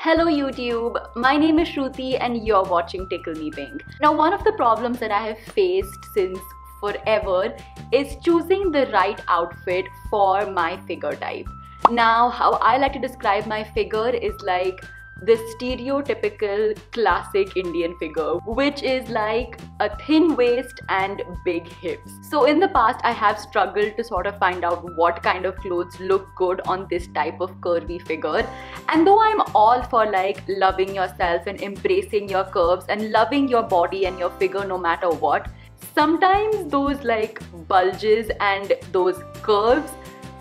Hello YouTube, my name is Shruti and you're watching Tickle Me Pink. Now one of the problems that I have faced since forever is choosing the right outfit for my figure type. Now how I like to describe my figure is like the stereotypical classic Indian figure, which is like a thin waist and big hips. So in the past I have struggled to sort of find out what kind of clothes look good on this type of curvy figure. And though I'm all for like loving yourself and embracing your curves and loving your body and your figure no matter what, sometimes those like bulges and those curves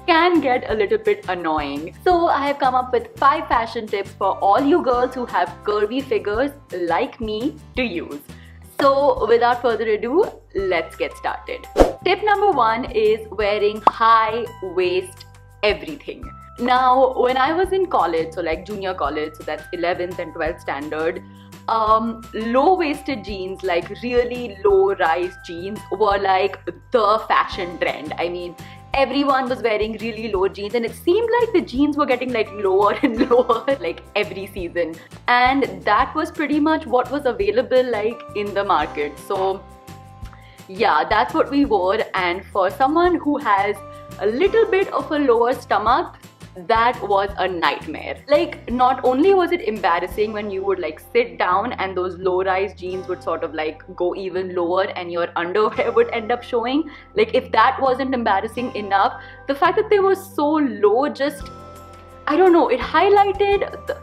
can get a little bit annoying. So I have come up with 5 fashion tips for all you girls who have curvy figures like me to use. So without further ado, let's get started. Tip number 1 is wearing high waist everything. Now when I was in college, so like junior college, so that's 11th and 12th standard, low-waisted jeans, like really low-rise jeans, were like the fashion trend. I mean, everyone was wearing really low jeans and it seemed like the jeans were getting like lower and lower like every season, and that was pretty much what was available like in the market. So yeah, that's what we wore, and for someone who has a little bit of a lower stomach, that was a nightmare. Like, not only was it embarrassing when you would like sit down and those low-rise jeans would sort of like go even lower and your underwear would end up showing. Like, if that wasn't embarrassing enough, the fact that they were so low just, I don't know, it highlighted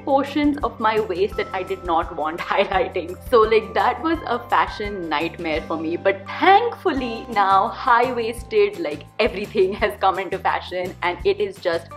portions of my waist that I did not want highlighting. So like that was a fashion nightmare for me. But thankfully now high-waisted like everything has come into fashion and it is just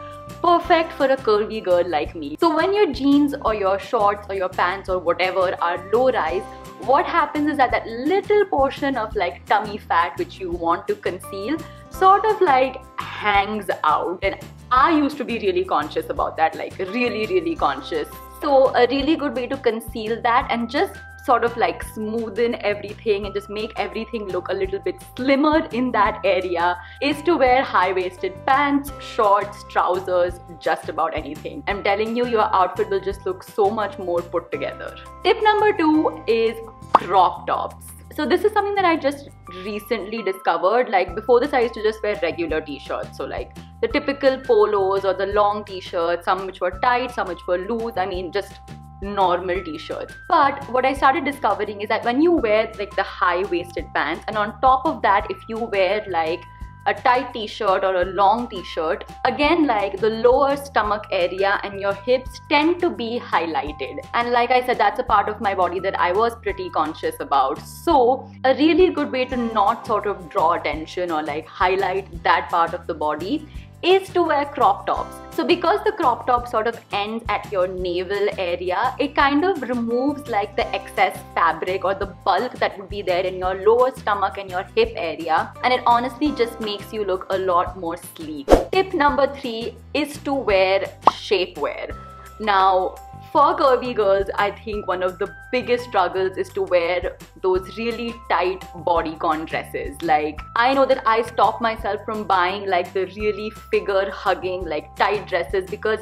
perfect for a curvy girl like me. So when your jeans or your shorts or your pants or whatever are low-rise, what happens is that that little portion of like tummy fat which you want to conceal sort of like hangs out, and I used to be really conscious about that, like really conscious. So a really good way to conceal that and just sort of like smoothen everything and just make everything look a little bit slimmer in that area is to wear high-waisted pants, shorts, trousers, just about anything. I'm telling you, your outfit will just look so much more put together. Tip number 2 is crop tops. So this is something that I just recently discovered. Like before this I used to just wear regular t-shirts, so like the typical polos or the long t-shirts, some which were tight, some which were loose, I mean just normal t-shirts. But what I started discovering is that when you wear like the high-waisted pants and on top of that if you wear like a tight t-shirt or a long t-shirt, again like the lower stomach area and your hips tend to be highlighted, and like I said, that's a part of my body that I was pretty conscious about. So a really good way to not sort of draw attention or like highlight that part of the body is to wear crop tops. So because the crop top sort of ends at your navel area, it kind of removes like the excess fabric or the bulk that would be there in your lower stomach and your hip area, and it honestly just makes you look a lot more sleek. Tip number 3 is to wear shapewear. Now for curvy girls, I think one of the biggest struggles is to wear those really tight bodycon dresses. Like, I know that I stop myself from buying like the really figure-hugging like tight dresses because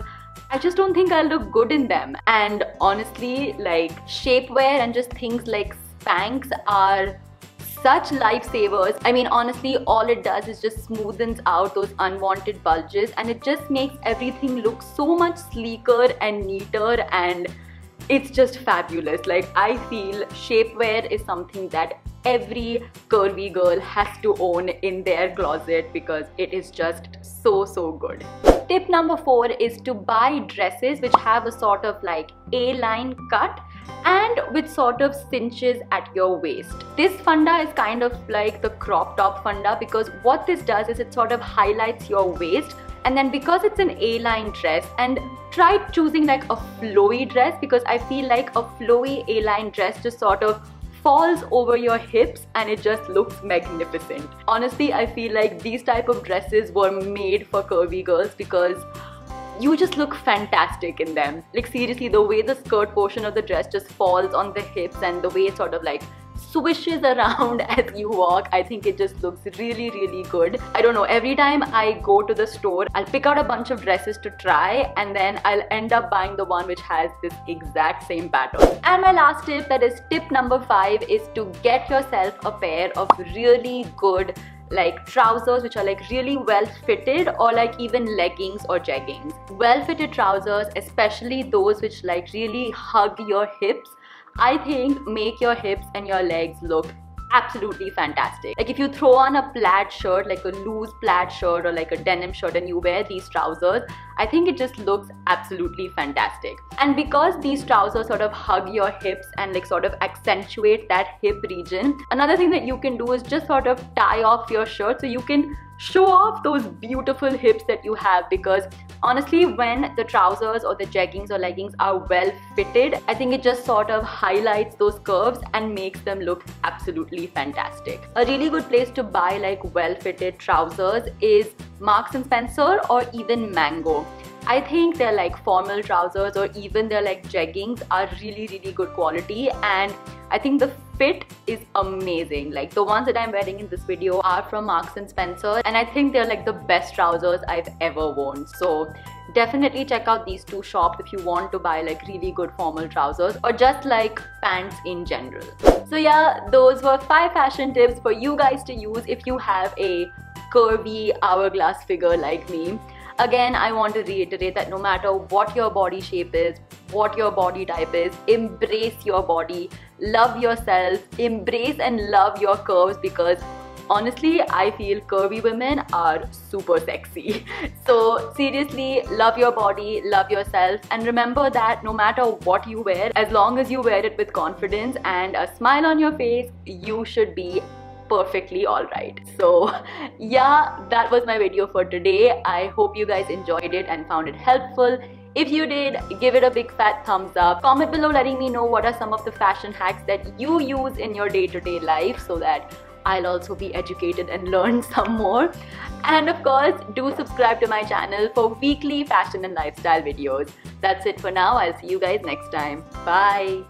I just don't think I'll look good in them. And honestly, like shapewear and just things like Spanx are such lifesavers. I mean, honestly, all it does is just smoothens out those unwanted bulges and it just makes everything look so much sleeker and neater, and it's just fabulous. Like, I feel shapewear is something that every curvy girl has to own in their closet because it is just so good. Tip number 4 is to buy dresses which have a sort of like A-line cut and with sort of cinches at your waist. This funda is kind of like the crop top funda because what this does is it sort of highlights your waist, and then because it's an A-line dress, and try choosing like a flowy dress because I feel like a flowy A-line dress just sort of falls over your hips and it just looks magnificent. Honestly, I feel like these type of dresses were made for curvy girls because you just look fantastic in them. Like seriously, the way the skirt portion of the dress just falls on the hips and the way it sort of like swishes around as you walk. I think it just looks really, really good. I don't know, every time I go to the store, I'll pick out a bunch of dresses to try, and then I'll end up buying the one which has this exact same pattern. And my last tip, that is tip number 5, is to get yourself a pair of really good like trousers which are like really well fitted, or like even leggings or jeggings. Well fitted trousers, especially those which like really hug your hips, I think make your hips and your legs look absolutely fantastic. Like if you throw on a plaid shirt, like a loose plaid shirt or like a denim shirt, and you wear these trousers, I think it just looks absolutely fantastic. And because these trousers sort of hug your hips and like sort of accentuate that hip region, another thing that you can do is just sort of tie off your shirt so you can show off those beautiful hips that you have. Because honestly, when the trousers or the jeggings or leggings are well fitted, I think it just sort of highlights those curves and makes them look absolutely fantastic. A really good place to buy like well fitted trousers is Marks and Spencer or even Mango. I think they're like formal trousers or even they're like jeggings are really, really good quality, and I think the fit is amazing. Like the ones that I'm wearing in this video are from Marks and Spencer, and I think they're like the best trousers I've ever worn. So definitely check out these two shops if you want to buy like really good formal trousers or just like pants in general. So yeah, those were 5 fashion tips for you guys to use if you have a curvy hourglass figure like me. Again, I want to reiterate that no matter what your body shape is, what your body type is, embrace your body, love yourself, embrace and love your curves, because honestly, I feel curvy women are super sexy. So seriously, love your body, love yourself, and remember that no matter what you wear, as long as you wear it with confidence and a smile on your face, you should be perfectly alright. So yeah, that was my video for today. I hope you guys enjoyed it and found it helpful. If you did, give it a big fat thumbs up. Comment below letting me know what are some of the fashion hacks that you use in your day-to-day life, so that I'll also be educated and learn some more. And of course, do subscribe to my channel for weekly fashion and lifestyle videos. That's it for now. I'll see you guys next time. Bye.